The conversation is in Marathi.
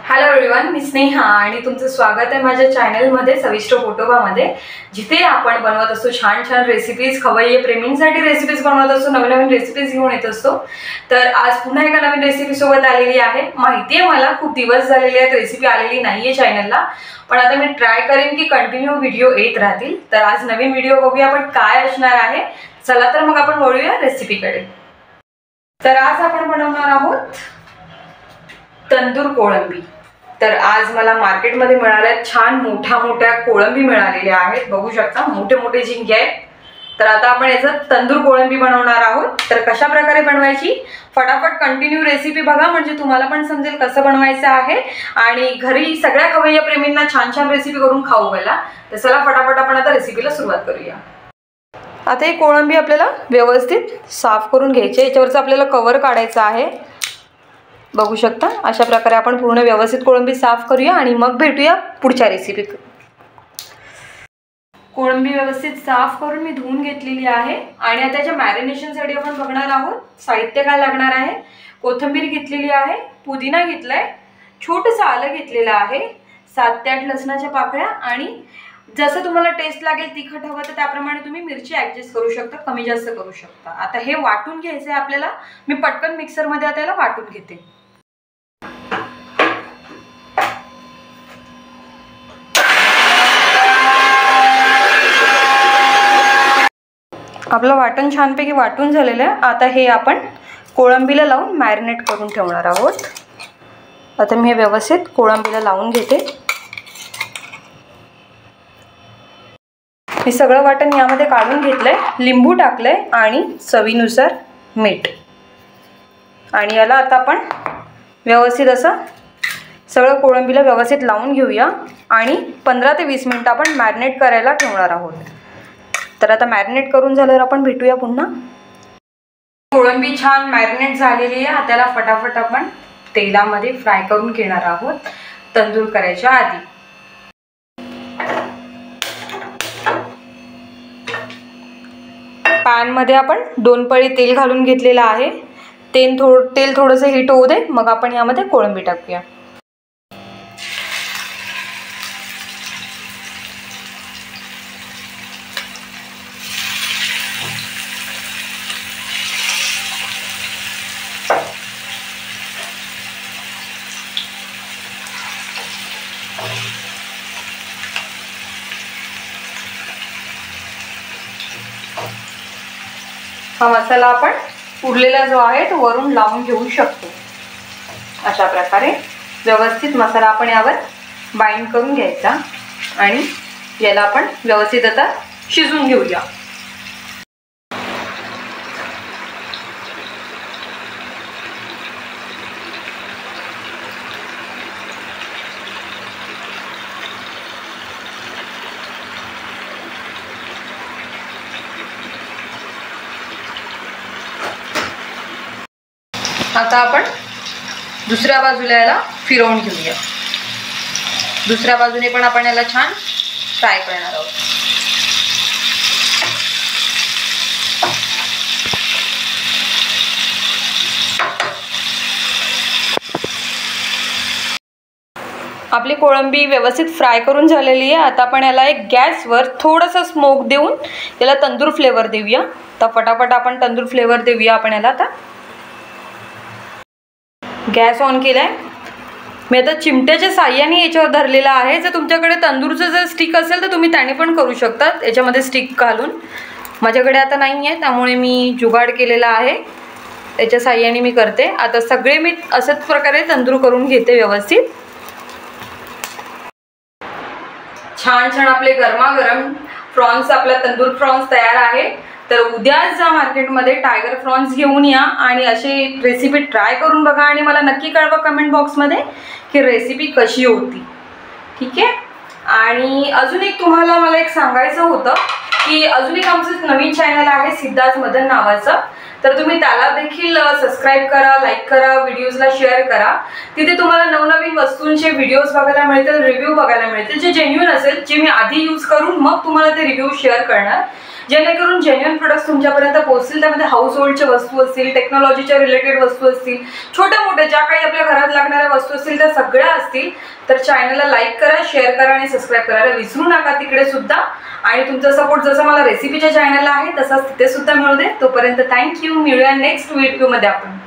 हॅलो एव्हरीवन, मी स्नेहा आणि तुमचं स्वागत आहे माझ्या चॅनलमध्ये सविस्तर फोटोबामध्ये, जिथे आपण बनवत असतो छान छान रेसिपीज, खवय्ये प्रेमींसाठी रेसिपीज बनवत असतो, नवीन नवीन रेसिपीज घेऊन येत असतो। तर आज पुन्हा एका नवीन रेसिपी सोबत आलेली आहे। माहिती आहे मला खूप दिवस झालेले आहेत रेसिपी आलेली नाहीये चॅनलला, पण आता मी ट्राय करेन की कंटिन्यू व्हिडिओ येत राहतील। तर आज नवीन व्हिडिओ बघूया आपण काय असणार आहे। चला तर मग आपण वळूया रेसिपीकडे। तर आज आपण बनवणार आहोत तंदूर कोळंबी। तर आज मला मार्केटमध्ये मिळाल्या छान मोठ्या कोळंबी मिळालेल्या आहेत, बघू शकता मोठे मोठे झिंगे आहेत। तर आता आपण याचं तंदूर कोळंबी बनवणार आहोत। तर कशा प्रकारे बनवायची फटाफट कंटिन्यू रेसिपी बघा, म्हणजे तुम्हाला पण समजेल कसं बनवायचं आहे आणि घरी सगळ्या खवय्ये प्रेमींना छान छान रेसिपी करून खाऊ घाला। तर चला फटाफट आपण आता रेसिपीला सुरुवात करूया। आता ही कोळंबी आपल्याला व्यवस्थित साफ करून घ्यायची, याच्यावरचं आपल्याला कव्हर काढायचं आहे। बघू शकता अशा प्रकारे आपण पूर्ण व्यवस्थित कोळंबी साफ करूया आणि मग भेटूया पुढच्या रेसिपीत। कोळंबी व्यवस्थित साफ करून मी धुवून घेतलेली आहे आणि आता याच्या मॅरिनेशनसाठी आपण बघणार आहोत साहित्य काय लागणार आहे। कोथिंबीर घेतलेली आहे, पुदिना घेतलाय, छोटंसं आलं घेतलेलं आहे, 7 ते 8 लसणाच्या पाकळ्या आणि जसं तुम्हाला टेस्ट लागेल तिखट हवं तर त्याप्रमाणे तुम्ही मिरची ऍडजस्ट करू शकता, कमी जास्त करू शकता। आता हे वाटून घ्यायचं आहे आपल्याला। मी पटकन मिक्सरमध्ये आता याला वाटून घेते। आपलं वाटण छानपैकी वाटून झालेलं आहे। आता हे आपण कोळंबीला लावून मॅरिनेट करून ठेवणार आहोत। आता मी हे व्यवस्थित कोळंबीला लावून घेते। मी सगळं वाटण यामध्ये काढून घेतलंय, लिंबू टाकलंय आणि चवीनुसार मीठ, आणि याला आता आपण व्यवस्थित असं सगळं कोळंबीला व्यवस्थित लावून घेऊया आणि 15 ते 20 मिनिटं आपण मॅरिनेट करायला ठेवणार आहोत। तर आता मॅरिनेट करून झाल्यावर आपण भेटूया पुन्हा। कोळंबी छान मॅरिनेट झालेली आहे, आता त्याला फटाफट आपण तेलामध्ये फ्राय करून घेणार आहोत तंदूर करायच्या आधी। पॅन मध्ये आपण 2 पळी तेल घालून घेतलेलं आहे। तेल थोडंसं हीट होऊ दे, मग आपण यामध्ये कोळंबी टाकूया। हा मसाला आपण उरलेला जो आहे तो वरून लावून घेऊ शकतो। अशा प्रकारे व्यवस्थित मसाला आपण यावर बाइंड करून घ्यायचा आणि याला आपण व्यवस्थित आता शिजवून घेऊया। आता आपण दुसऱ्या बाजूला याला फिरवून घेऊया। दुसऱ्या बाजूने पण आपण याला छान फ्राय करणार आहोत। आपली कोळंबी व्यवस्थित फ्राय करून झालेली आहे। आता आपण याला एक गॅसवर थोडासा स्मोक देऊन याला तंदूर फ्लेवर देऊया। तर फटाफट आपण तंदूर फ्लेवर देऊया आपण याला। आता गॅस ऑन केलाय, मी आता चिमट्याच्या साह्याने याच्यावर धरलेला आहे। जर तुमच्याकडे तंदूरचं जर स्टिक असेल तर तुम्ही त्याने पण करू शकता, याच्यामध्ये स्टिक घालून। माझ्याकडे आता नाही आहे त्यामुळे मी जुगाड केलेला आहे, त्याच्या साह्याने मी करते। आता सगळे मी अशाच प्रकारे तंदूर करून घेते व्यवस्थित। छान छान आपले गरमागरम प्रॉन्स, आपला तंदूर प्रॉन्स तयार आहे। तर उद्याच जा मार्केटमध्ये, टायगर प्रॉन्स घेऊन या आणि अशी रेसिपी ट्राय करून बघा आणि मला नक्की कळवा कमेंट बॉक्समध्ये की रेसिपी कशी होती, ठीक आहे। आणि अजून एक तुम्हाला मला एक सांगायचं होतं की अजून एक आमचं नवीन चॅनल आहे सिद्धार्थ मदन नावाचं, तर तुम्ही त्याला देखील सबस्क्राइब करा, लाईक करा, व्हिडिओजला शेअर करा। तिथे तुम्हाला नवनवीन वस्तूंचे व्हिडिओज बघायला मिळतील, रिव्ह्यू बघायला मिळतील, जे जेन्युइन असेल, जे मी आधी यूज करून मग तुम्हाला ते रिव्ह्यू शेअर करणार, जेणेकरून जेन्युइन प्रोडक्ट्स तुमच्यापर्यंत पोहोचतील। त्यामध्ये हाऊस होल्डच्या वस्तू असतील, टेक्नॉलॉजीच्या रिलेटेड वस्तू असतील, छोट्या मोठ्या ज्या काही आपल्या घरात लागणाऱ्या वस्तू असतील त्या सगळ्या असतील। तर चॅनलला लाईक करा, शेअर करा आणि सबस्क्राईब करायला विसरू नका तिकडे सुद्धा। आणि तुमचा सपोर्ट जसा मला रेसिपीच्या चॅनलला आहे तसाच तिथे सुद्धा मिळू दे। तोपर्यंत थँक्यू, मिळूया नेक्स्ट व्हिडिओमध्ये आपण।